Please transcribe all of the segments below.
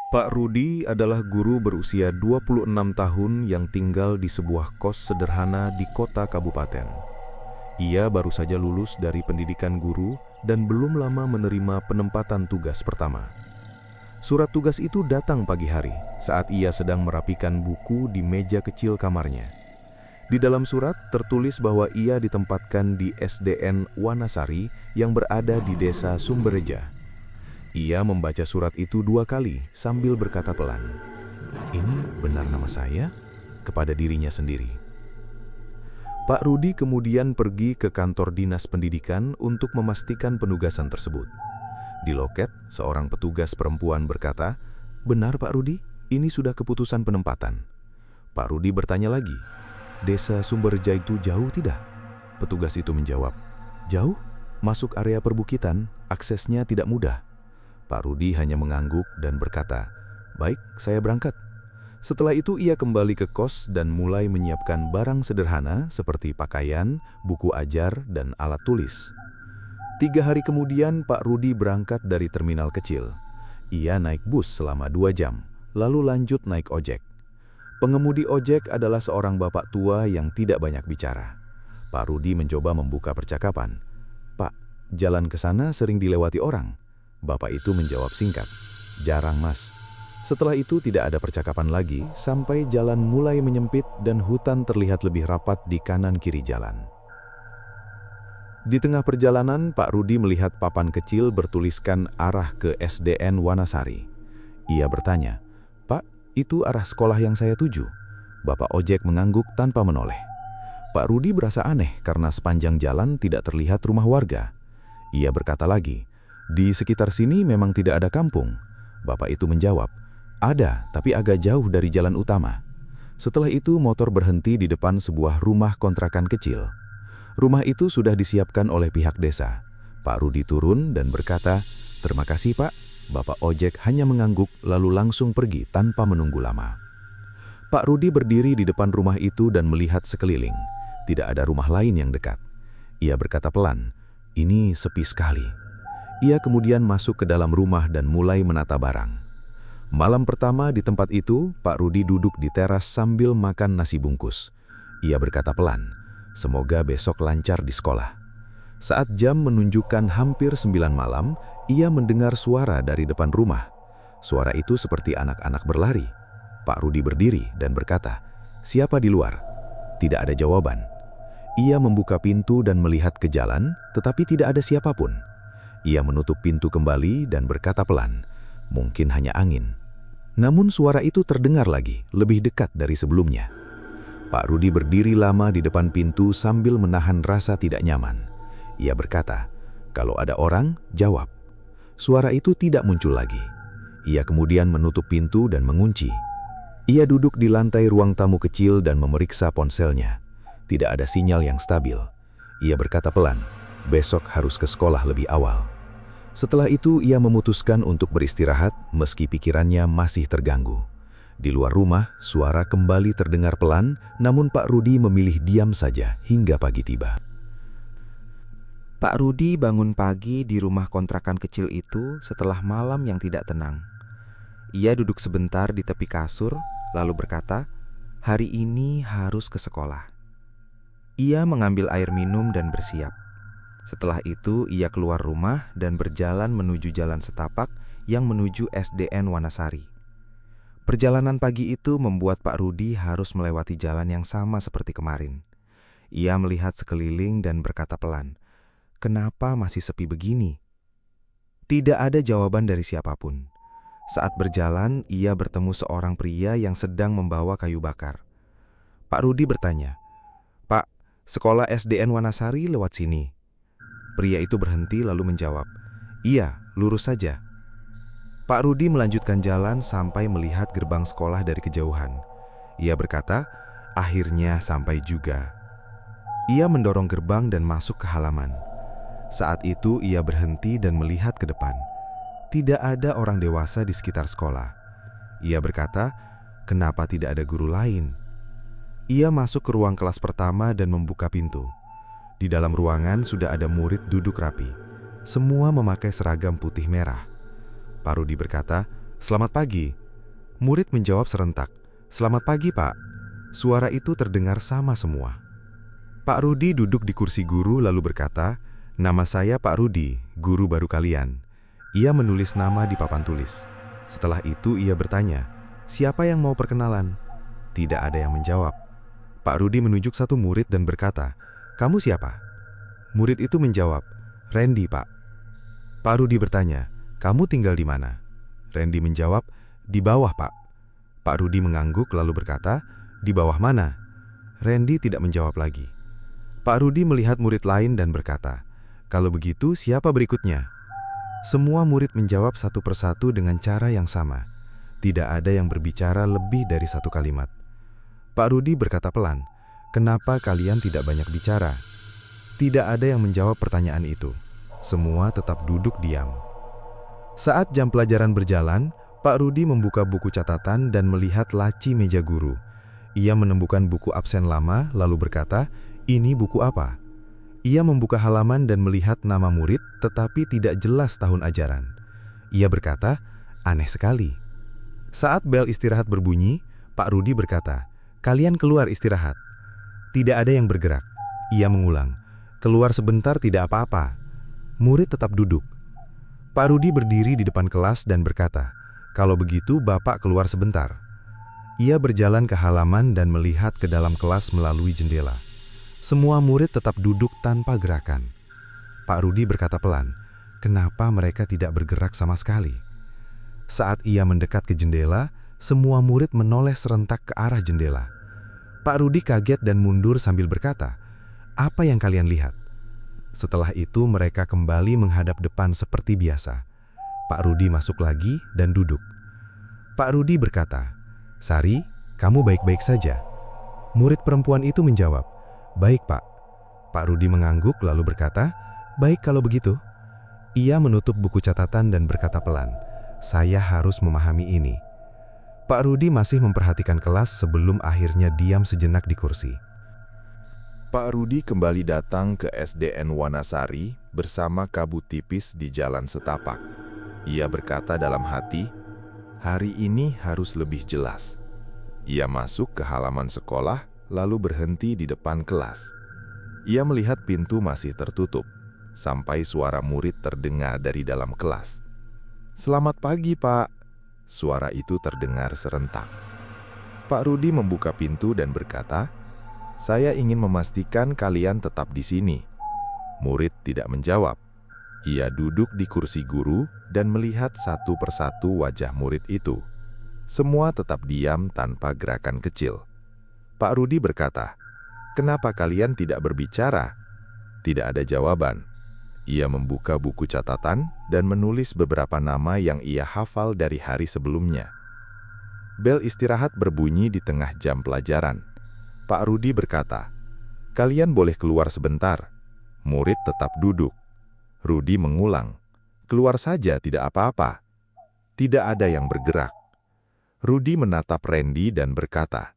Pak Rudi adalah guru berusia 26 tahun yang tinggal di sebuah kos sederhana di kota kabupaten. Ia baru saja lulus dari pendidikan guru dan belum lama menerima penempatan tugas pertama. Surat tugas itu datang pagi hari saat ia sedang merapikan buku di meja kecil kamarnya. Di dalam surat tertulis bahwa ia ditempatkan di SDN Wanasari yang berada di desa Sumberja. Ia membaca surat itu 2 kali sambil berkata pelan, "Ini benar nama saya?" kepada dirinya sendiri. Pak Rudi kemudian pergi ke kantor dinas pendidikan untuk memastikan penugasan tersebut. Di loket, seorang petugas perempuan berkata, "Benar Pak Rudi, ini sudah keputusan penempatan." Pak Rudi bertanya lagi, "Desa Sumberja itu jauh tidak?" Petugas itu menjawab, "Jauh, masuk area perbukitan, aksesnya tidak mudah." Pak Rudi hanya mengangguk dan berkata, "Baik, saya berangkat." Setelah itu ia kembali ke kos dan mulai menyiapkan barang sederhana seperti pakaian, buku ajar, dan alat tulis. 3 hari kemudian Pak Rudi berangkat dari terminal kecil. Ia naik bus selama 2 jam, lalu lanjut naik ojek. Pengemudi ojek adalah seorang bapak tua yang tidak banyak bicara. Pak Rudi mencoba membuka percakapan. "Pak, jalan ke sana sering dilewati orang?" Bapak itu menjawab singkat, "Jarang mas." Setelah itu tidak ada percakapan lagi sampai jalan mulai menyempit dan hutan terlihat lebih rapat di kanan kiri jalan. Di tengah perjalanan, Pak Rudi melihat papan kecil bertuliskan arah ke SDN Wanasari. Ia bertanya, "Pak, itu arah sekolah yang saya tuju?" Bapak ojek mengangguk tanpa menoleh. Pak Rudi berasa aneh karena sepanjang jalan tidak terlihat rumah warga. Ia berkata lagi, "Di sekitar sini memang tidak ada kampung." Bapak itu menjawab, "Ada, tapi agak jauh dari jalan utama." Setelah itu motor berhenti di depan sebuah rumah kontrakan kecil. Rumah itu sudah disiapkan oleh pihak desa. Pak Rudi turun dan berkata, "Terima kasih Pak." Bapak ojek hanya mengangguk lalu langsung pergi tanpa menunggu lama. Pak Rudi berdiri di depan rumah itu dan melihat sekeliling. Tidak ada rumah lain yang dekat. Ia berkata pelan, "Ini sepi sekali." Ia kemudian masuk ke dalam rumah dan mulai menata barang. Malam pertama di tempat itu, Pak Rudi duduk di teras sambil makan nasi bungkus. Ia berkata pelan, "Semoga besok lancar di sekolah." Saat jam menunjukkan hampir 9 malam, ia mendengar suara dari depan rumah. Suara itu seperti anak-anak berlari. Pak Rudi berdiri dan berkata, "Siapa di luar?" Tidak ada jawaban. Ia membuka pintu dan melihat ke jalan, tetapi tidak ada siapapun. Ia menutup pintu kembali dan berkata pelan, "Mungkin hanya angin." Namun suara itu terdengar lagi, lebih dekat dari sebelumnya. Pak Rudi berdiri lama di depan pintu sambil menahan rasa tidak nyaman. Ia berkata, "Kalau ada orang, jawab." Suara itu tidak muncul lagi. Ia kemudian menutup pintu dan mengunci. Ia duduk di lantai ruang tamu kecil dan memeriksa ponselnya. Tidak ada sinyal yang stabil. Ia berkata pelan, "Besok harus ke sekolah lebih awal." Setelah itu ia memutuskan untuk beristirahat meski pikirannya masih terganggu. Di luar rumah, suara kembali terdengar pelan, namun Pak Rudi memilih diam saja hingga pagi tiba. Pak Rudi bangun pagi di rumah kontrakan kecil itu setelah malam yang tidak tenang. Ia duduk sebentar di tepi kasur, lalu berkata, "Hari ini harus ke sekolah." Ia mengambil air minum dan bersiap. Setelah itu, ia keluar rumah dan berjalan menuju jalan setapak yang menuju SDN Wanasari. Perjalanan pagi itu membuat Pak Rudi harus melewati jalan yang sama seperti kemarin. Ia melihat sekeliling dan berkata pelan, "Kenapa masih sepi begini?" Tidak ada jawaban dari siapapun. Saat berjalan, ia bertemu seorang pria yang sedang membawa kayu bakar. Pak Rudi bertanya, "Pak, sekolah SDN Wanasari lewat sini." Pria itu berhenti lalu menjawab, "Iya, lurus saja." Pak Rudi melanjutkan jalan sampai melihat gerbang sekolah dari kejauhan. Ia berkata, "Akhirnya sampai juga." Ia mendorong gerbang dan masuk ke halaman. Saat itu ia berhenti dan melihat ke depan. Tidak ada orang dewasa di sekitar sekolah. Ia berkata, "Kenapa tidak ada guru lain?" Ia masuk ke ruang kelas pertama dan membuka pintu. Di dalam ruangan sudah ada murid duduk rapi. Semua memakai seragam putih merah. Pak Rudi berkata, "Selamat pagi." Murid menjawab serentak, "Selamat pagi, Pak." Suara itu terdengar sama semua. Pak Rudi duduk di kursi guru lalu berkata, "Nama saya Pak Rudi, guru baru kalian." Ia menulis nama di papan tulis. Setelah itu ia bertanya, "Siapa yang mau perkenalan?" Tidak ada yang menjawab. Pak Rudi menunjuk satu murid dan berkata, "Kamu siapa?" Murid itu menjawab, "Randy, Pak." Pak Rudi bertanya, "Kamu tinggal di mana?" Randy menjawab, "Di bawah, Pak." Pak Rudi mengangguk lalu berkata, "Di bawah mana?" Randy tidak menjawab lagi. Pak Rudi melihat murid lain dan berkata, "Kalau begitu siapa berikutnya?" Semua murid menjawab satu persatu dengan cara yang sama. Tidak ada yang berbicara lebih dari satu kalimat. Pak Rudi berkata pelan, "Kenapa kalian tidak banyak bicara?" Tidak ada yang menjawab pertanyaan itu. Semua tetap duduk diam. Saat jam pelajaran berjalan, Pak Rudi membuka buku catatan dan melihat laci meja guru. Ia menemukan buku absen lama lalu berkata, "Ini buku apa?" Ia membuka halaman dan melihat nama murid tetapi tidak jelas tahun ajaran. Ia berkata, "Aneh sekali." Saat bel istirahat berbunyi, Pak Rudi berkata, "Kalian keluar istirahat." Tidak ada yang bergerak. Ia mengulang, "Keluar sebentar tidak apa-apa." Murid tetap duduk. Pak Rudi berdiri di depan kelas dan berkata, "Kalau begitu Bapak keluar sebentar." Ia berjalan ke halaman dan melihat ke dalam kelas melalui jendela. Semua murid tetap duduk tanpa gerakan. Pak Rudi berkata pelan, "Kenapa mereka tidak bergerak sama sekali?" Saat ia mendekat ke jendela, semua murid menoleh serentak ke arah jendela. Pak Rudi kaget dan mundur sambil berkata, "Apa yang kalian lihat?" Setelah itu mereka kembali menghadap depan seperti biasa. Pak Rudi masuk lagi dan duduk. Pak Rudi berkata, "Sari, kamu baik-baik saja?" Murid perempuan itu menjawab, "Baik, Pak." Pak Rudi mengangguk lalu berkata, "Baik kalau begitu." Ia menutup buku catatan dan berkata pelan, "Saya harus memahami ini." Pak Rudi masih memperhatikan kelas sebelum akhirnya diam sejenak di kursi. Pak Rudi kembali datang ke SDN Wanasari bersama kabut tipis di jalan setapak. Ia berkata dalam hati, "Hari ini harus lebih jelas." Ia masuk ke halaman sekolah lalu berhenti di depan kelas. Ia melihat pintu masih tertutup, sampai suara murid terdengar dari dalam kelas. "Selamat pagi, Pak." Suara itu terdengar serentak. Pak Rudi membuka pintu dan berkata, "Saya ingin memastikan kalian tetap di sini." Murid tidak menjawab. Ia duduk di kursi guru dan melihat satu persatu wajah murid itu. Semua tetap diam tanpa gerakan kecil. Pak Rudi berkata, "Kenapa kalian tidak berbicara?" Tidak ada jawaban. Ia membuka buku catatan dan menulis beberapa nama yang ia hafal dari hari sebelumnya. Bel istirahat berbunyi di tengah jam pelajaran. Pak Rudi berkata, "Kalian boleh keluar sebentar." Murid tetap duduk. Rudi mengulang, "Keluar saja, tidak apa-apa." Tidak ada yang bergerak. Rudi menatap Randy dan berkata,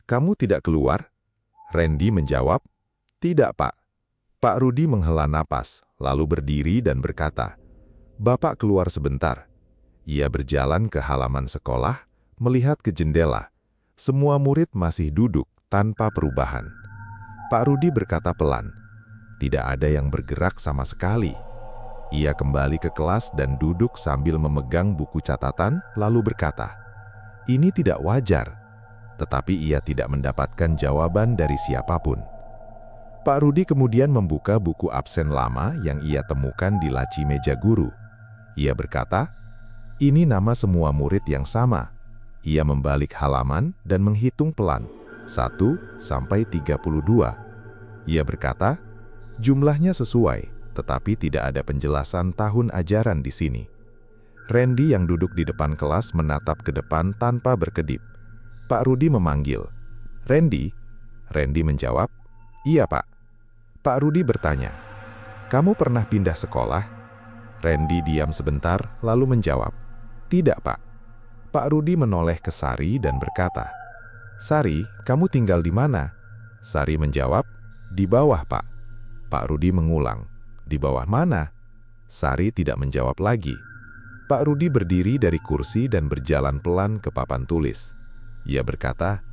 "Kamu tidak keluar?" Randy menjawab, "Tidak, Pak." Pak Rudi menghela napas, lalu berdiri dan berkata, "Bapak keluar sebentar." Ia berjalan ke halaman sekolah, melihat ke jendela. Semua murid masih duduk tanpa perubahan. Pak Rudi berkata pelan, "Tidak ada yang bergerak sama sekali." Ia kembali ke kelas dan duduk sambil memegang buku catatan, lalu berkata, "Ini tidak wajar." Tetapi ia tidak mendapatkan jawaban dari siapapun. Pak Rudi kemudian membuka buku absen lama yang ia temukan di laci meja guru. Ia berkata, "Ini nama semua murid yang sama." Ia membalik halaman dan menghitung pelan, 1 sampai 32. Ia berkata, "Jumlahnya sesuai, tetapi tidak ada penjelasan tahun ajaran di sini." Randy yang duduk di depan kelas menatap ke depan tanpa berkedip. Pak Rudi memanggil, "Randy?" Randy menjawab, "Iya, Pak." Pak Rudi bertanya, "Kamu pernah pindah sekolah?" Randy diam sebentar lalu menjawab, "Tidak, Pak." Pak Rudi menoleh ke Sari dan berkata, "Sari, kamu tinggal di mana?" Sari menjawab, "Di bawah, Pak." Pak Rudi mengulang, "Di bawah mana?" Sari tidak menjawab lagi. Pak Rudi berdiri dari kursi dan berjalan pelan ke papan tulis. Ia berkata,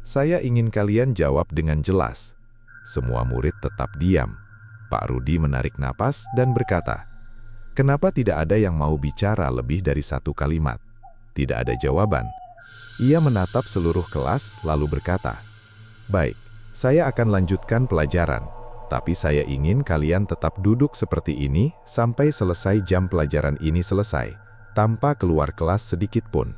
"Saya ingin kalian jawab dengan jelas." Semua murid tetap diam. Pak Rudi menarik napas dan berkata, "Kenapa tidak ada yang mau bicara lebih dari satu kalimat?" Tidak ada jawaban. Ia menatap seluruh kelas lalu berkata, "Baik, saya akan lanjutkan pelajaran. Tapi saya ingin kalian tetap duduk seperti ini sampai selesai jam pelajaran ini selesai, tanpa keluar kelas sedikit pun."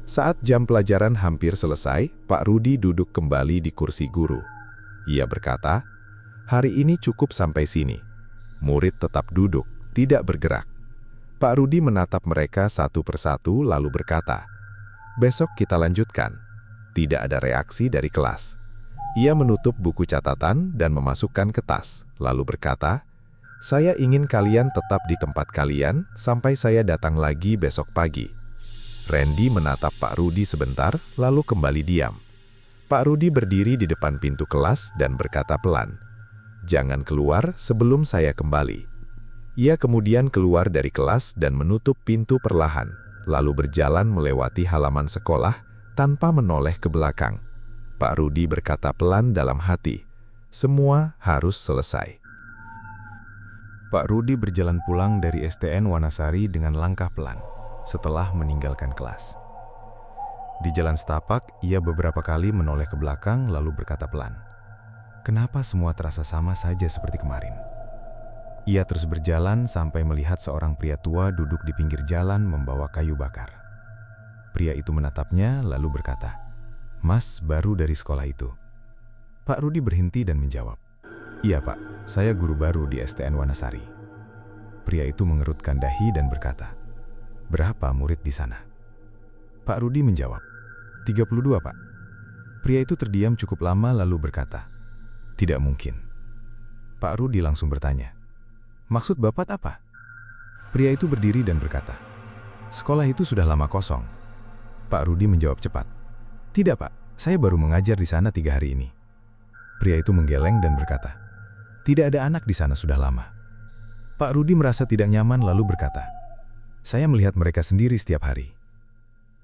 Saat jam pelajaran hampir selesai, Pak Rudi duduk kembali di kursi guru. Ia berkata, "Hari ini cukup sampai sini." Murid tetap duduk, tidak bergerak. Pak Rudi menatap mereka satu persatu lalu berkata, "Besok kita lanjutkan." Tidak ada reaksi dari kelas. Ia menutup buku catatan dan memasukkan ke tas, lalu berkata, "Saya ingin kalian tetap di tempat kalian sampai saya datang lagi besok pagi." Randy menatap Pak Rudi sebentar, lalu kembali diam. Pak Rudi berdiri di depan pintu kelas dan berkata pelan, "Jangan keluar sebelum saya kembali." Ia kemudian keluar dari kelas dan menutup pintu perlahan, lalu berjalan melewati halaman sekolah tanpa menoleh ke belakang. Pak Rudi berkata pelan dalam hati, "Semua harus selesai." Pak Rudi berjalan pulang dari STN Wanasari dengan langkah pelan setelah meninggalkan kelas. Di jalan setapak, ia beberapa kali menoleh ke belakang lalu berkata pelan, "Kenapa semua terasa sama saja seperti kemarin?" Ia terus berjalan sampai melihat seorang pria tua duduk di pinggir jalan membawa kayu bakar. Pria itu menatapnya lalu berkata, "Mas baru dari sekolah itu?" Pak Rudi berhenti dan menjawab, "Iya Pak, saya guru baru di STN Wanasari." Pria itu mengerutkan dahi dan berkata, "Berapa murid di sana?" Pak Rudi menjawab, 32 Pak." Pria itu terdiam cukup lama lalu berkata, "Tidak mungkin." Pak Rudi langsung bertanya, "Maksud Bapak apa?" Pria itu berdiri dan berkata, "Sekolah itu sudah lama kosong." Pak Rudi menjawab cepat, "Tidak Pak, saya baru mengajar di sana 3 hari ini." Pria itu menggeleng dan berkata, "Tidak ada anak di sana sudah lama." Pak Rudi merasa tidak nyaman lalu berkata, "Saya melihat mereka sendiri setiap hari."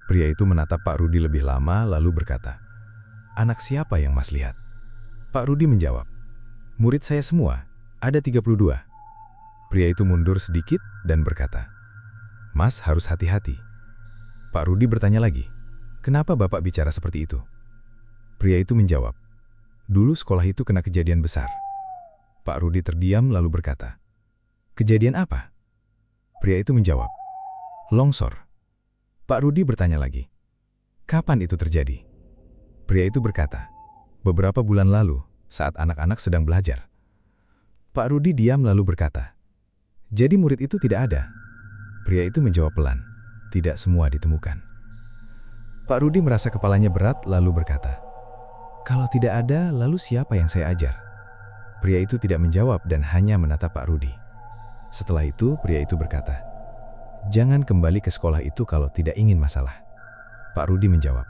Pria itu menatap Pak Rudi lebih lama lalu berkata, "Anak siapa yang Mas lihat?" Pak Rudi menjawab, "Murid saya semua, ada 32." Pria itu mundur sedikit dan berkata, "Mas harus hati-hati." Pak Rudi bertanya lagi, "Kenapa Bapak bicara seperti itu?" Pria itu menjawab, "Dulu sekolah itu kena kejadian besar." Pak Rudi terdiam lalu berkata, "Kejadian apa?" Pria itu menjawab, "Longsor." Pak Rudi bertanya lagi, "Kapan itu terjadi?" Pria itu berkata, "Beberapa bulan lalu, saat anak-anak sedang belajar." Pak Rudi diam lalu berkata, "Jadi murid itu tidak ada?" Pria itu menjawab pelan, "Tidak semua ditemukan." Pak Rudi merasa kepalanya berat lalu berkata, "Kalau tidak ada, lalu siapa yang saya ajar?" Pria itu tidak menjawab dan hanya menatap Pak Rudi. Setelah itu, pria itu berkata, "Jangan kembali ke sekolah itu kalau tidak ingin masalah." Pak Rudi menjawab,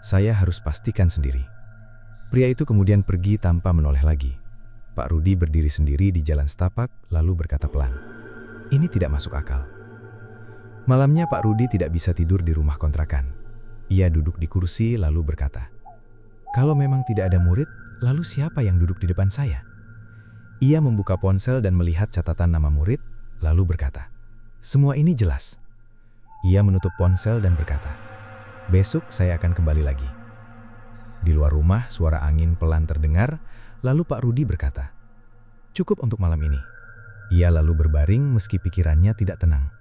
"Saya harus pastikan sendiri." Pria itu kemudian pergi tanpa menoleh lagi. Pak Rudi berdiri sendiri di jalan setapak lalu berkata pelan, "Ini tidak masuk akal." Malamnya Pak Rudi tidak bisa tidur di rumah kontrakan. Ia duduk di kursi lalu berkata, "Kalau memang tidak ada murid, lalu siapa yang duduk di depan saya?" Ia membuka ponsel dan melihat catatan nama murid, lalu berkata, "Semua ini jelas." Ia menutup ponsel dan berkata, "Besok saya akan kembali lagi." Di luar rumah suara angin pelan terdengar, lalu Pak Rudi berkata, "Cukup untuk malam ini." Ia lalu berbaring meski pikirannya tidak tenang.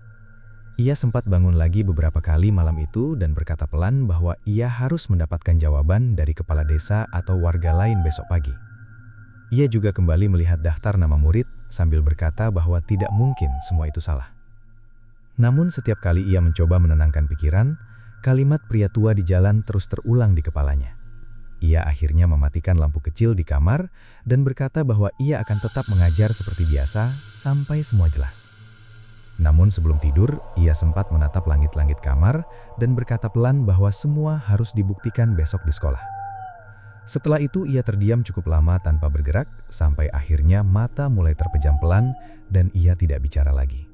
Ia sempat bangun lagi beberapa kali malam itu dan berkata pelan bahwa ia harus mendapatkan jawaban dari kepala desa atau warga lain besok pagi. Ia juga kembali melihat daftar nama murid sambil berkata bahwa tidak mungkin semua itu salah. Namun setiap kali ia mencoba menenangkan pikiran, kalimat pria tua di jalan terus terulang di kepalanya. Ia akhirnya mematikan lampu kecil di kamar dan berkata bahwa ia akan tetap mengajar seperti biasa sampai semua jelas. Namun sebelum tidur, ia sempat menatap langit-langit kamar dan berkata pelan bahwa semua harus dibuktikan besok di sekolah. Setelah itu ia terdiam cukup lama tanpa bergerak sampai akhirnya mata mulai terpejam pelan dan ia tidak bicara lagi.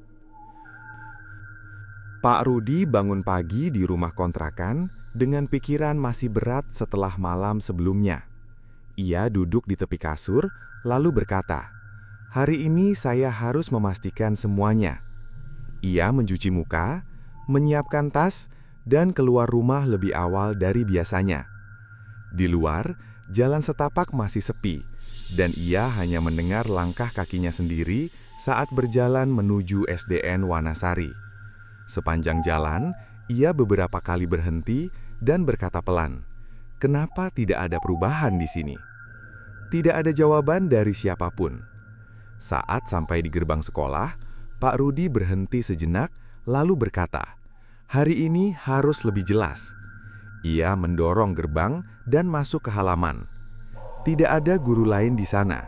Pak Rudi bangun pagi di rumah kontrakan dengan pikiran masih berat setelah malam sebelumnya. Ia duduk di tepi kasur, lalu berkata, "Hari ini saya harus memastikan semuanya." Ia mencuci muka, menyiapkan tas, dan keluar rumah lebih awal dari biasanya. Di luar, jalan setapak masih sepi, dan ia hanya mendengar langkah kakinya sendiri saat berjalan menuju SDN Wanasari. Sepanjang jalan, ia beberapa kali berhenti dan berkata pelan, "Kenapa tidak ada perubahan di sini?" Tidak ada jawaban dari siapapun. Saat sampai di gerbang sekolah, Pak Rudi berhenti sejenak lalu berkata, "Hari ini harus lebih jelas." Ia mendorong gerbang dan masuk ke halaman. Tidak ada guru lain di sana.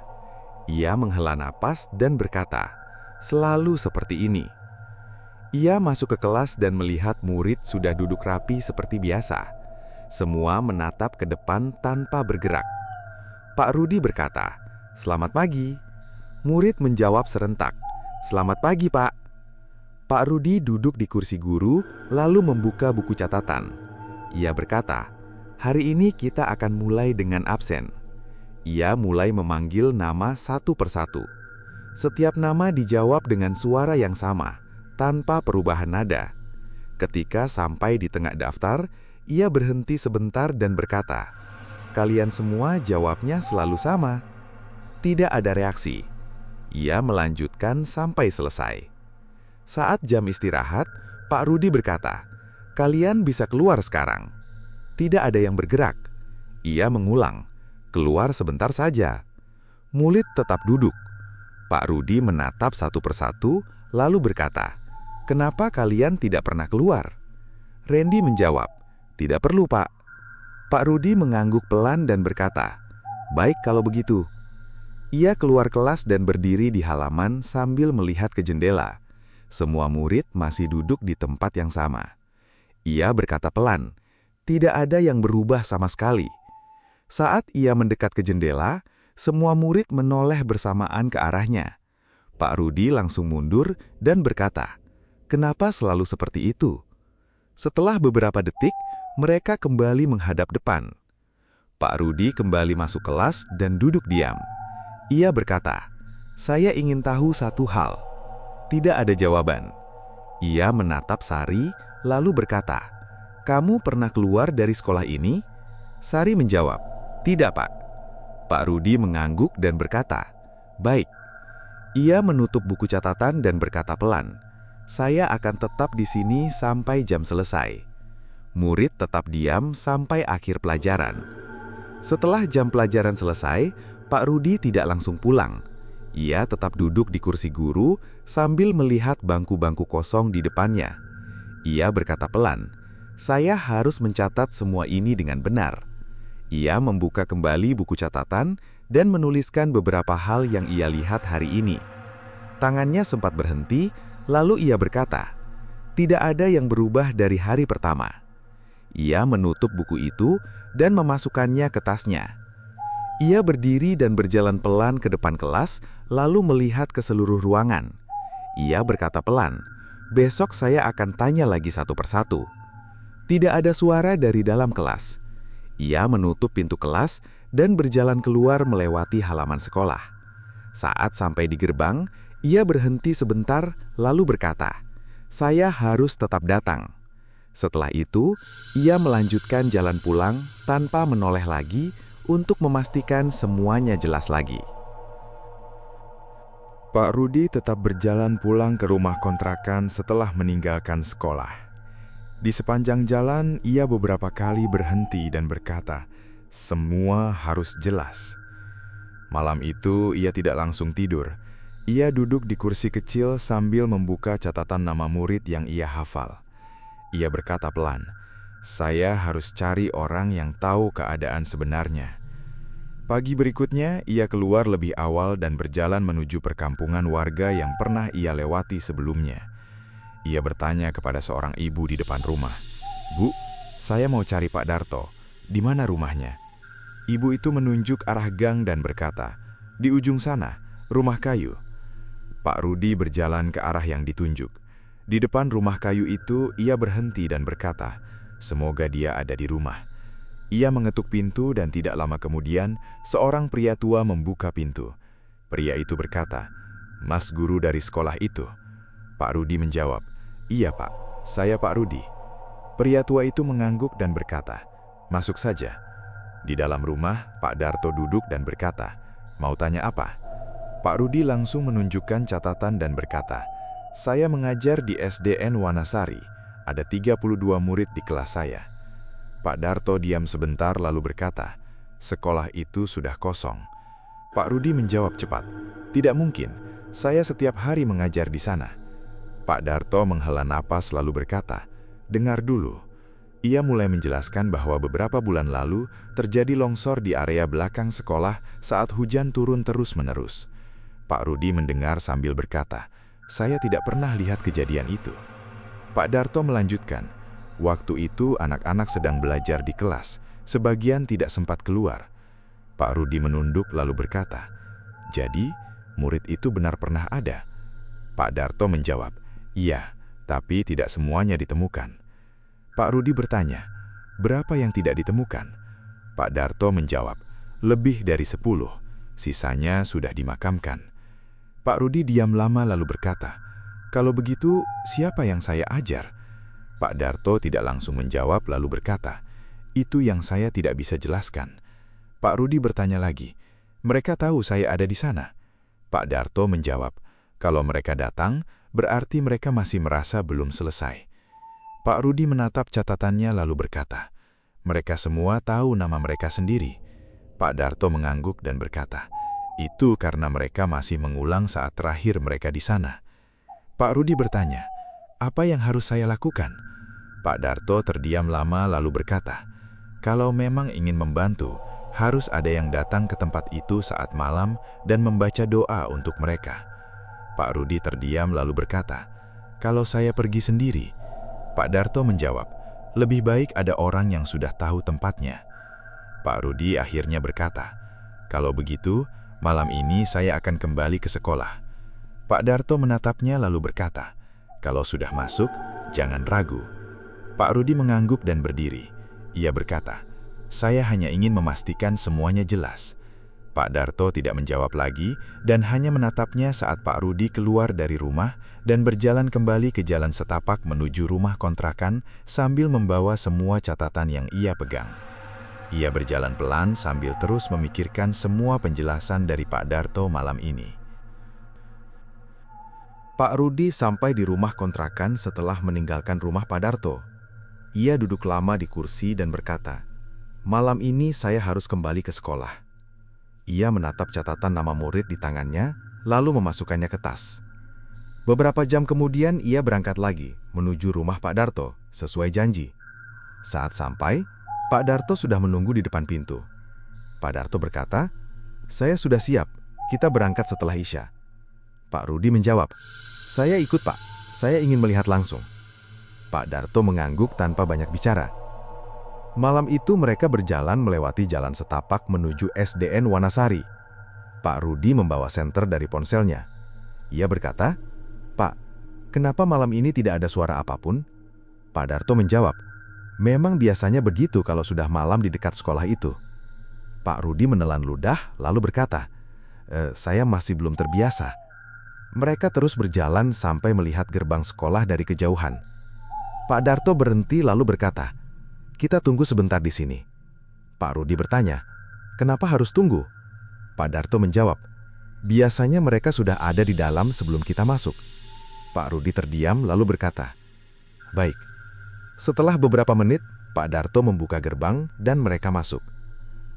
Ia menghela napas dan berkata, "Selalu seperti ini." Ia masuk ke kelas dan melihat murid sudah duduk rapi seperti biasa. Semua menatap ke depan tanpa bergerak. Pak Rudi berkata, "Selamat pagi." Murid menjawab serentak, "Selamat pagi, Pak." Pak Rudi duduk di kursi guru, lalu membuka buku catatan. Ia berkata, "Hari ini kita akan mulai dengan absen." Ia mulai memanggil nama satu persatu. Setiap nama dijawab dengan suara yang sama, tanpa perubahan nada. Ketika sampai di tengah daftar, ia berhenti sebentar dan berkata, "Kalian semua jawabnya selalu sama." Tidak ada reaksi. Ia melanjutkan sampai selesai. Saat jam istirahat, Pak Rudi berkata, "Kalian bisa keluar sekarang." Tidak ada yang bergerak. Ia mengulang, "Keluar sebentar saja." Murid tetap duduk. Pak Rudi menatap satu persatu, lalu berkata, "Kenapa kalian tidak pernah keluar?" Randy menjawab, "Tidak perlu, Pak." Pak Rudi mengangguk pelan dan berkata, "Baik kalau begitu." Ia keluar kelas dan berdiri di halaman sambil melihat ke jendela. Semua murid masih duduk di tempat yang sama. Ia berkata pelan, "Tidak ada yang berubah sama sekali." Saat ia mendekat ke jendela, semua murid menoleh bersamaan ke arahnya. Pak Rudi langsung mundur dan berkata, "Kenapa selalu seperti itu?" Setelah beberapa detik, mereka kembali menghadap depan. Pak Rudi kembali masuk kelas dan duduk diam. Ia berkata, "Saya ingin tahu satu hal." Tidak ada jawaban. Ia menatap Sari, lalu berkata, "Kamu pernah keluar dari sekolah ini?" Sari menjawab, "Tidak, Pak." Pak Rudi mengangguk dan berkata, "Baik." Ia menutup buku catatan dan berkata pelan, "Saya akan tetap di sini sampai jam selesai." Murid tetap diam sampai akhir pelajaran. Setelah jam pelajaran selesai, Pak Rudi tidak langsung pulang. Ia tetap duduk di kursi guru sambil melihat bangku-bangku kosong di depannya. Ia berkata pelan, "Saya harus mencatat semua ini dengan benar." Ia membuka kembali buku catatan dan menuliskan beberapa hal yang ia lihat hari ini. Tangannya sempat berhenti, lalu ia berkata, "Tidak ada yang berubah dari hari pertama." Ia menutup buku itu dan memasukkannya ke tasnya. Ia berdiri dan berjalan pelan ke depan kelas, lalu melihat ke seluruh ruangan. Ia berkata pelan, "Besok saya akan tanya lagi satu persatu." Tidak ada suara dari dalam kelas. Ia menutup pintu kelas dan berjalan keluar melewati halaman sekolah. Saat sampai di gerbang, ia berhenti sebentar lalu berkata, "Saya harus tetap datang." Setelah itu, ia melanjutkan jalan pulang tanpa menoleh lagi untuk memastikan semuanya jelas lagi. Pak Rudi tetap berjalan pulang ke rumah kontrakan setelah meninggalkan sekolah. Di sepanjang jalan, ia beberapa kali berhenti dan berkata, "Semua harus jelas." Malam itu, ia tidak langsung tidur. Ia duduk di kursi kecil sambil membuka catatan nama murid yang ia hafal. Ia berkata pelan, "Saya harus cari orang yang tahu keadaan sebenarnya." Pagi berikutnya, ia keluar lebih awal dan berjalan menuju perkampungan warga yang pernah ia lewati sebelumnya. Ia bertanya kepada seorang ibu di depan rumah, "Bu, saya mau cari Pak Darto. Di mana rumahnya?" Ibu itu menunjuk arah gang dan berkata, "Di ujung sana, rumah kayu." Pak Rudi berjalan ke arah yang ditunjuk. Di depan rumah kayu itu, ia berhenti dan berkata, "Semoga dia ada di rumah." Ia mengetuk pintu dan tidak lama kemudian, seorang pria tua membuka pintu. Pria itu berkata, "Mas guru dari sekolah itu?" Pak Rudi menjawab, "Iya Pak, saya Pak Rudi." Pria tua itu mengangguk dan berkata, "Masuk saja." Di dalam rumah, Pak Darto duduk dan berkata, "Mau tanya apa?" Pak Rudi langsung menunjukkan catatan dan berkata, "Saya mengajar di SDN Wanasari. Ada 32 murid di kelas saya." Pak Darto diam sebentar lalu berkata, "Sekolah itu sudah kosong." Pak Rudi menjawab cepat, "Tidak mungkin, saya setiap hari mengajar di sana." Pak Darto menghela napas lalu berkata, "Dengar dulu." Ia mulai menjelaskan bahwa beberapa bulan lalu terjadi longsor di area belakang sekolah saat hujan turun terus-menerus. Pak Rudi mendengar sambil berkata, "Saya tidak pernah lihat kejadian itu." Pak Darto melanjutkan, "Waktu itu anak-anak sedang belajar di kelas, sebagian tidak sempat keluar." Pak Rudi menunduk lalu berkata, "Jadi, murid itu benar pernah ada?" Pak Darto menjawab, "Iya, tapi tidak semuanya ditemukan." Pak Rudi bertanya, "Berapa yang tidak ditemukan?" Pak Darto menjawab, "Lebih dari 10, sisanya sudah dimakamkan." Pak Rudi diam lama lalu berkata, "Kalau begitu, siapa yang saya ajar?" Pak Darto tidak langsung menjawab lalu berkata, "Itu yang saya tidak bisa jelaskan." Pak Rudi bertanya lagi, "Mereka tahu saya ada di sana?" Pak Darto menjawab, "Kalau mereka datang, berarti mereka masih merasa belum selesai." Pak Rudi menatap catatannya lalu berkata, "Mereka semua tahu nama mereka sendiri." Pak Darto mengangguk dan berkata, "Itu karena mereka masih mengulang saat terakhir mereka di sana." Pak Rudi bertanya, "Apa yang harus saya lakukan?" Pak Darto terdiam lama lalu berkata, "Kalau memang ingin membantu, harus ada yang datang ke tempat itu saat malam dan membaca doa untuk mereka." Pak Rudi terdiam lalu berkata, "Kalau saya pergi sendiri?" Pak Darto menjawab, "Lebih baik ada orang yang sudah tahu tempatnya." Pak Rudi akhirnya berkata, "Kalau begitu, malam ini saya akan kembali ke sekolah." Pak Darto menatapnya lalu berkata, "Kalau sudah masuk, jangan ragu." Pak Rudi mengangguk dan berdiri. Ia berkata, "Saya hanya ingin memastikan semuanya jelas." Pak Darto tidak menjawab lagi dan hanya menatapnya saat Pak Rudi keluar dari rumah dan berjalan kembali ke jalan setapak menuju rumah kontrakan sambil membawa semua catatan yang ia pegang. Ia berjalan pelan sambil terus memikirkan semua penjelasan dari Pak Darto malam ini. Pak Rudi sampai di rumah kontrakan setelah meninggalkan rumah Pak Darto. Ia duduk lama di kursi dan berkata, "Malam ini saya harus kembali ke sekolah." Ia menatap catatan nama murid di tangannya, lalu memasukkannya ke tas. Beberapa jam kemudian ia berangkat lagi menuju rumah Pak Darto sesuai janji. Saat sampai, Pak Darto sudah menunggu di depan pintu. Pak Darto berkata, "Saya sudah siap, kita berangkat setelah Isya." Pak Rudi menjawab, "Saya ikut Pak, saya ingin melihat langsung." Pak Darto mengangguk tanpa banyak bicara. Malam itu mereka berjalan melewati jalan setapak menuju SDN Wanasari. Pak Rudi membawa senter dari ponselnya. Ia berkata, "Pak, kenapa malam ini tidak ada suara apapun?" Pak Darto menjawab, "Memang biasanya begitu kalau sudah malam di dekat sekolah itu." Pak Rudi menelan ludah lalu berkata, Saya masih belum terbiasa." Mereka terus berjalan sampai melihat gerbang sekolah dari kejauhan. Pak Darto berhenti lalu berkata, "Kita tunggu sebentar di sini." Pak Rudi bertanya, "Kenapa harus tunggu?" Pak Darto menjawab, "Biasanya mereka sudah ada di dalam sebelum kita masuk." Pak Rudi terdiam lalu berkata, "Baik." Setelah beberapa menit, Pak Darto membuka gerbang dan mereka masuk.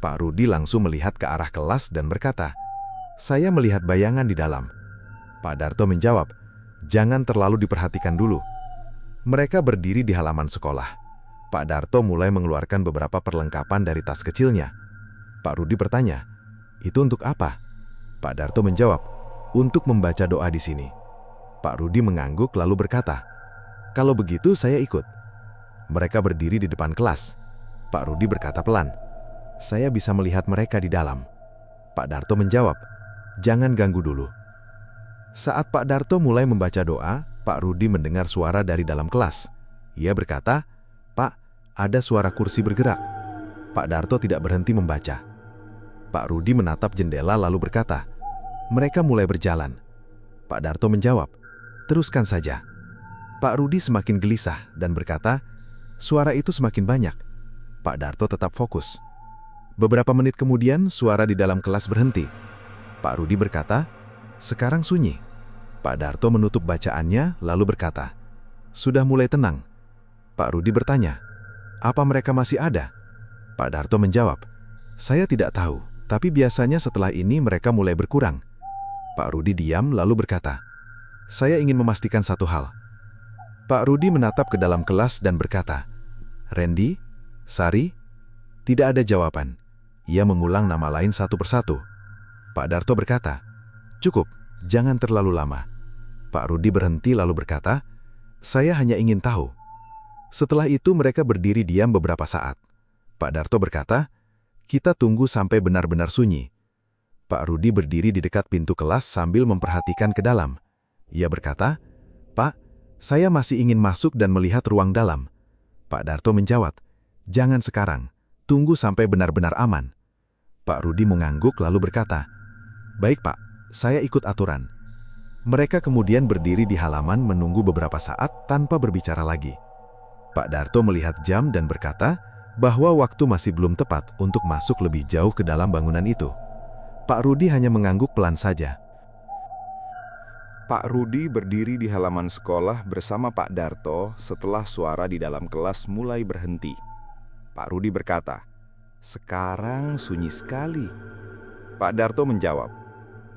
Pak Rudi langsung melihat ke arah kelas dan berkata, "Saya melihat bayangan di dalam." Pak Darto menjawab, "Jangan terlalu diperhatikan dulu." Mereka berdiri di halaman sekolah. Pak Darto mulai mengeluarkan beberapa perlengkapan dari tas kecilnya. Pak Rudi bertanya, "Itu untuk apa?" Pak Darto menjawab, "Untuk membaca doa di sini." Pak Rudi mengangguk lalu berkata, "Kalau begitu saya ikut." Mereka berdiri di depan kelas. Pak Rudi berkata pelan, "Saya bisa melihat mereka di dalam." Pak Darto menjawab, "Jangan ganggu dulu." Saat Pak Darto mulai membaca doa, Pak Rudi mendengar suara dari dalam kelas. Ia berkata, "Pak, ada suara kursi bergerak." Pak Darto tidak berhenti membaca. Pak Rudi menatap jendela lalu berkata, "Mereka mulai berjalan." Pak Darto menjawab, "Teruskan saja." Pak Rudi semakin gelisah dan berkata, "Suara itu semakin banyak." Pak Darto tetap fokus. Beberapa menit kemudian, suara di dalam kelas berhenti. Pak Rudi berkata, "Sekarang sunyi." Pak Darto menutup bacaannya lalu berkata, "Sudah mulai tenang." Pak Rudi bertanya, "Apa mereka masih ada?" Pak Darto menjawab, "Saya tidak tahu, tapi biasanya setelah ini mereka mulai berkurang." Pak Rudi diam lalu berkata, "Saya ingin memastikan satu hal." Pak Rudi menatap ke dalam kelas dan berkata, "Randy? Sari?" Tidak ada jawaban. Ia mengulang nama lain satu persatu. Pak Darto berkata, "Cukup, jangan terlalu lama." Pak Rudi berhenti lalu berkata, "Saya hanya ingin tahu." Setelah itu mereka berdiri diam beberapa saat. Pak Darto berkata, "Kita tunggu sampai benar-benar sunyi." Pak Rudi berdiri di dekat pintu kelas sambil memperhatikan ke dalam. Ia berkata, "Pak, saya masih ingin masuk dan melihat ruang dalam." Pak Darto menjawab, "Jangan sekarang, tunggu sampai benar-benar aman." Pak Rudi mengangguk lalu berkata, "Baik Pak, saya ikut aturan." Mereka kemudian berdiri di halaman menunggu beberapa saat tanpa berbicara lagi. Pak Darto melihat jam dan berkata bahwa waktu masih belum tepat untuk masuk lebih jauh ke dalam bangunan itu. Pak Rudi hanya mengangguk pelan saja. Pak Rudi berdiri di halaman sekolah bersama Pak Darto setelah suara di dalam kelas mulai berhenti. Pak Rudi berkata, "Sekarang sunyi sekali." Pak Darto menjawab,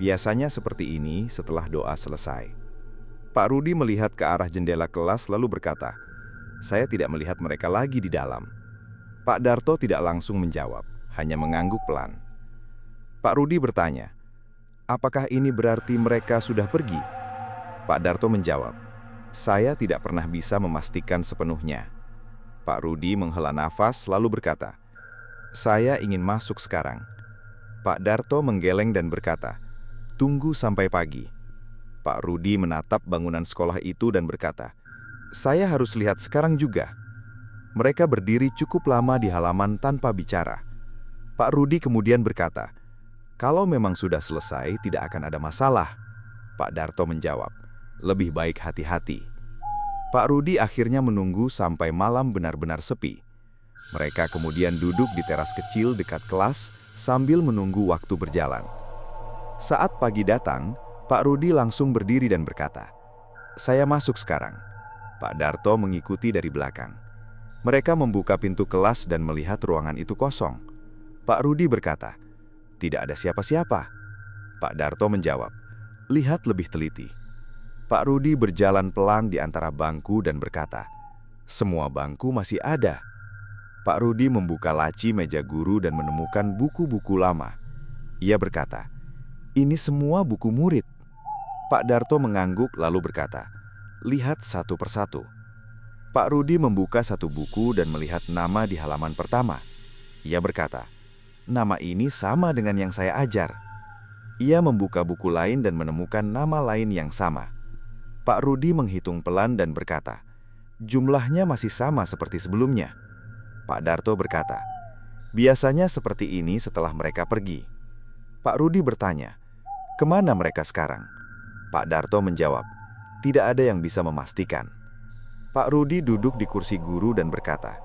"Biasanya seperti ini setelah doa selesai." Pak Rudi melihat ke arah jendela kelas lalu berkata, "Saya tidak melihat mereka lagi di dalam." Pak Darto tidak langsung menjawab, hanya mengangguk pelan. Pak Rudi bertanya, "Apakah ini berarti mereka sudah pergi?" Pak Darto menjawab, "Saya tidak pernah bisa memastikan sepenuhnya." Pak Rudi menghela nafas lalu berkata, "Saya ingin masuk sekarang." Pak Darto menggeleng dan berkata, "Tunggu sampai pagi." Pak Rudi menatap bangunan sekolah itu dan berkata, "Saya harus lihat sekarang juga." Mereka berdiri cukup lama di halaman tanpa bicara. Pak Rudi kemudian berkata, "Kalau memang sudah selesai, tidak akan ada masalah." Pak Darto menjawab, "Lebih baik hati-hati." Pak Rudi akhirnya menunggu sampai malam benar-benar sepi. Mereka kemudian duduk di teras kecil dekat kelas sambil menunggu waktu berjalan. Saat pagi datang, Pak Rudi langsung berdiri dan berkata, "Saya masuk sekarang." Pak Darto mengikuti dari belakang. Mereka membuka pintu kelas dan melihat ruangan itu kosong. Pak Rudi berkata, "Tidak ada siapa-siapa." Pak Darto menjawab, "Lihat lebih teliti." Pak Rudi berjalan pelan di antara bangku dan berkata, "Semua bangku masih ada." Pak Rudi membuka laci meja guru dan menemukan buku-buku lama. Ia berkata, "Ini semua buku murid." Pak Darto mengangguk lalu berkata, "Lihat satu persatu." Pak Rudi membuka satu buku dan melihat nama di halaman pertama. Ia berkata, "Nama ini sama dengan yang saya ajar." Ia membuka buku lain dan menemukan nama lain yang sama. Pak Rudi menghitung pelan dan berkata, "Jumlahnya masih sama seperti sebelumnya." Pak Darto berkata, "Biasanya seperti ini setelah mereka pergi." Pak Rudi bertanya, "Kemana mereka sekarang?" Pak Darto menjawab, "Tidak ada yang bisa memastikan." Pak Rudi duduk di kursi guru dan berkata,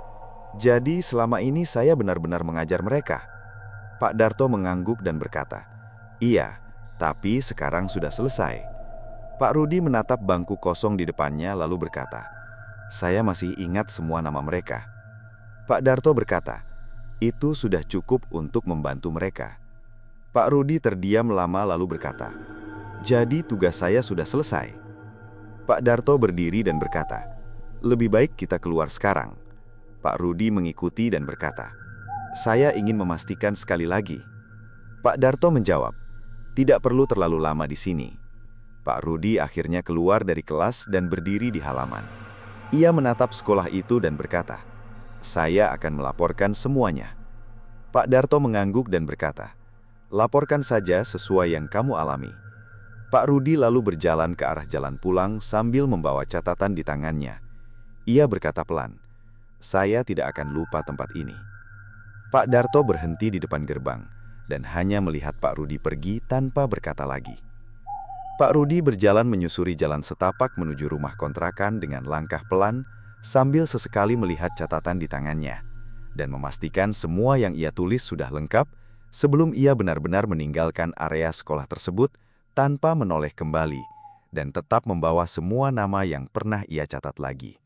"Jadi selama ini saya benar-benar mengajar mereka?" Pak Darto mengangguk dan berkata, "Iya, tapi sekarang sudah selesai." Pak Rudi menatap bangku kosong di depannya lalu berkata, "Saya masih ingat semua nama mereka." Pak Darto berkata, "Itu sudah cukup untuk membantu mereka." Pak Rudi terdiam lama lalu berkata, "Jadi tugas saya sudah selesai." Pak Darto berdiri dan berkata, "Lebih baik kita keluar sekarang." Pak Rudi mengikuti dan berkata, "Saya ingin memastikan sekali lagi." Pak Darto menjawab, "Tidak perlu terlalu lama di sini." Pak Rudi akhirnya keluar dari kelas dan berdiri di halaman. Ia menatap sekolah itu dan berkata, "Saya akan melaporkan semuanya." Pak Darto mengangguk dan berkata, "Laporkan saja sesuai yang kamu alami." Pak Rudi lalu berjalan ke arah jalan pulang sambil membawa catatan di tangannya. Ia berkata pelan, "Saya tidak akan lupa tempat ini." Pak Darto berhenti di depan gerbang dan hanya melihat Pak Rudi pergi tanpa berkata lagi. Pak Rudi berjalan menyusuri jalan setapak menuju rumah kontrakan dengan langkah pelan sambil sesekali melihat catatan di tangannya dan memastikan semua yang ia tulis sudah lengkap sebelum ia benar-benar meninggalkan area sekolah tersebut tanpa menoleh kembali dan tetap membawa semua nama yang pernah ia catat lagi.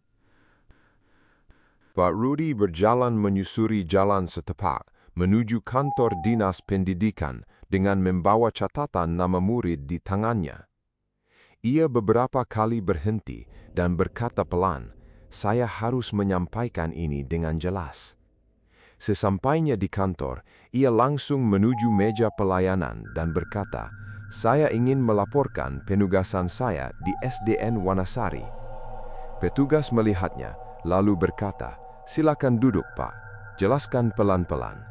Pak Rudi berjalan menyusuri jalan setapak menuju kantor dinas pendidikan dengan membawa catatan nama murid di tangannya. Ia beberapa kali berhenti dan berkata pelan, "Saya harus menyampaikan ini dengan jelas." Sesampainya di kantor, ia langsung menuju meja pelayanan dan berkata, "Saya ingin melaporkan penugasan saya di SDN Wanasari." Petugas melihatnya, lalu berkata, "Silakan duduk, Pak. Jelaskan pelan-pelan."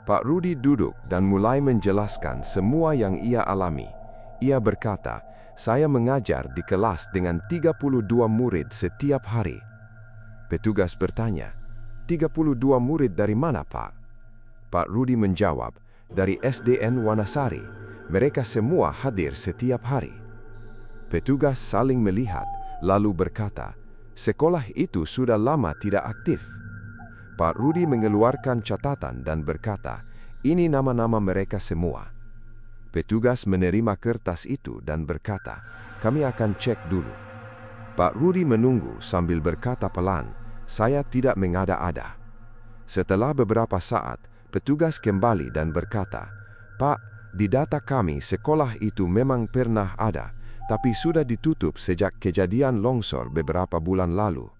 Pak Rudi duduk dan mulai menjelaskan semua yang ia alami. Ia berkata, "Saya mengajar di kelas dengan 32 murid setiap hari." Petugas bertanya, "32 murid dari mana, Pak?" Pak Rudi menjawab, "Dari SDN Wanasari. Mereka semua hadir setiap hari." Petugas saling melihat, lalu berkata, "Sekolah itu sudah lama tidak aktif." Pak Rudi mengeluarkan catatan dan berkata, "Ini nama-nama mereka semua." Petugas menerima kertas itu dan berkata, "Kami akan cek dulu." Pak Rudi menunggu sambil berkata pelan, "Saya tidak mengada-ada." Setelah beberapa saat, petugas kembali dan berkata, "Pak, di data kami sekolah itu memang pernah ada, tapi sudah ditutup sejak kejadian longsor beberapa bulan lalu."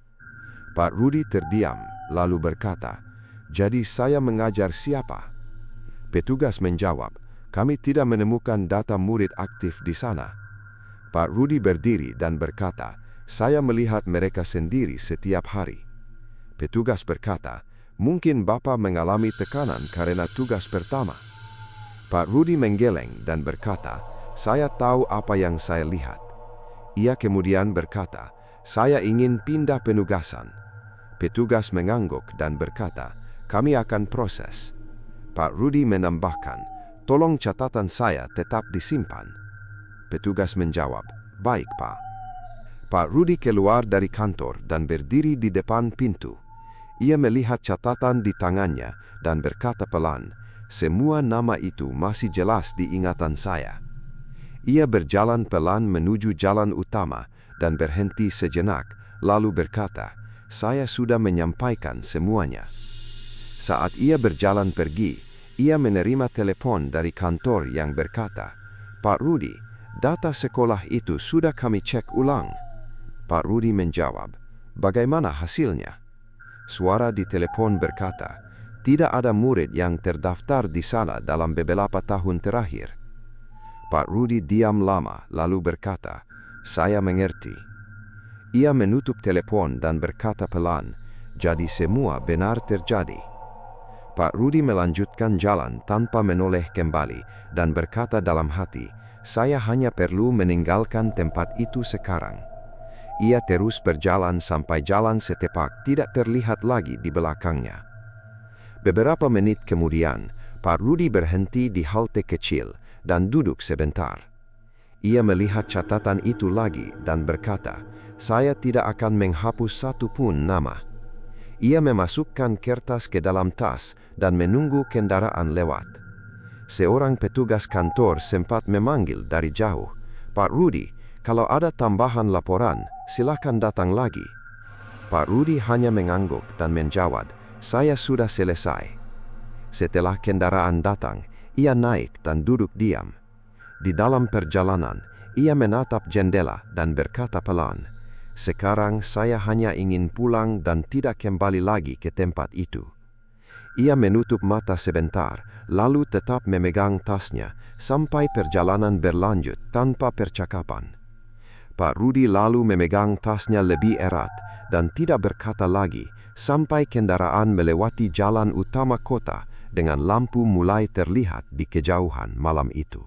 Pak Rudi terdiam, lalu berkata, "Jadi saya mengajar siapa?" Petugas menjawab, "Kami tidak menemukan data murid aktif di sana." Pak Rudi berdiri dan berkata, "Saya melihat mereka sendiri setiap hari." Petugas berkata, "Mungkin Bapak mengalami tekanan karena tugas pertama." Pak Rudi menggeleng dan berkata, "Saya tahu apa yang saya lihat." Ia kemudian berkata, "Saya ingin pindah penugasan." Petugas mengangguk dan berkata, "Kami akan proses." Pak Rudi menambahkan, "Tolong catatan saya tetap disimpan." Petugas menjawab, "Baik, Pak." Pak Rudi keluar dari kantor dan berdiri di depan pintu. Ia melihat catatan di tangannya dan berkata pelan, "Semua nama itu masih jelas di ingatan saya." Ia berjalan pelan menuju jalan utama dan berhenti sejenak, lalu berkata, "Saya sudah menyampaikan semuanya." Saat ia berjalan pergi, ia menerima telepon dari kantor yang berkata, "Pak Rudi, data sekolah itu sudah kami cek ulang." Pak Rudi menjawab, "Bagaimana hasilnya?" Suara di telepon berkata, "Tidak ada murid yang terdaftar di sana dalam beberapa tahun terakhir." Pak Rudi diam lama lalu berkata, "Saya mengerti." Ia menutup telepon dan berkata pelan, "Jadi semua benar terjadi." Pak Rudi melanjutkan jalan tanpa menoleh kembali dan berkata dalam hati, "Saya hanya perlu meninggalkan tempat itu sekarang." Ia terus berjalan sampai jalan setapak tidak terlihat lagi di belakangnya. Beberapa menit kemudian, Pak Rudi berhenti di halte kecil dan duduk sebentar. Ia melihat catatan itu lagi dan berkata, "Saya tidak akan menghapus satu pun nama." Ia memasukkan kertas ke dalam tas dan menunggu kendaraan lewat. Seorang petugas kantor sempat memanggil dari jauh, "Pak Rudi, kalau ada tambahan laporan, silakan datang lagi." Pak Rudi hanya mengangguk dan menjawab, "Saya sudah selesai." Setelah kendaraan datang, ia naik dan duduk diam. Di dalam perjalanan, ia menatap jendela dan berkata pelan, "Sekarang saya hanya ingin pulang dan tidak kembali lagi ke tempat itu." Ia menutup mata sebentar, lalu tetap memegang tasnya sampai perjalanan berlanjut tanpa percakapan. Pak Rudi lalu memegang tasnya lebih erat dan tidak berkata lagi sampai kendaraan melewati jalan utama kota dengan lampu mulai terlihat di kejauhan malam itu.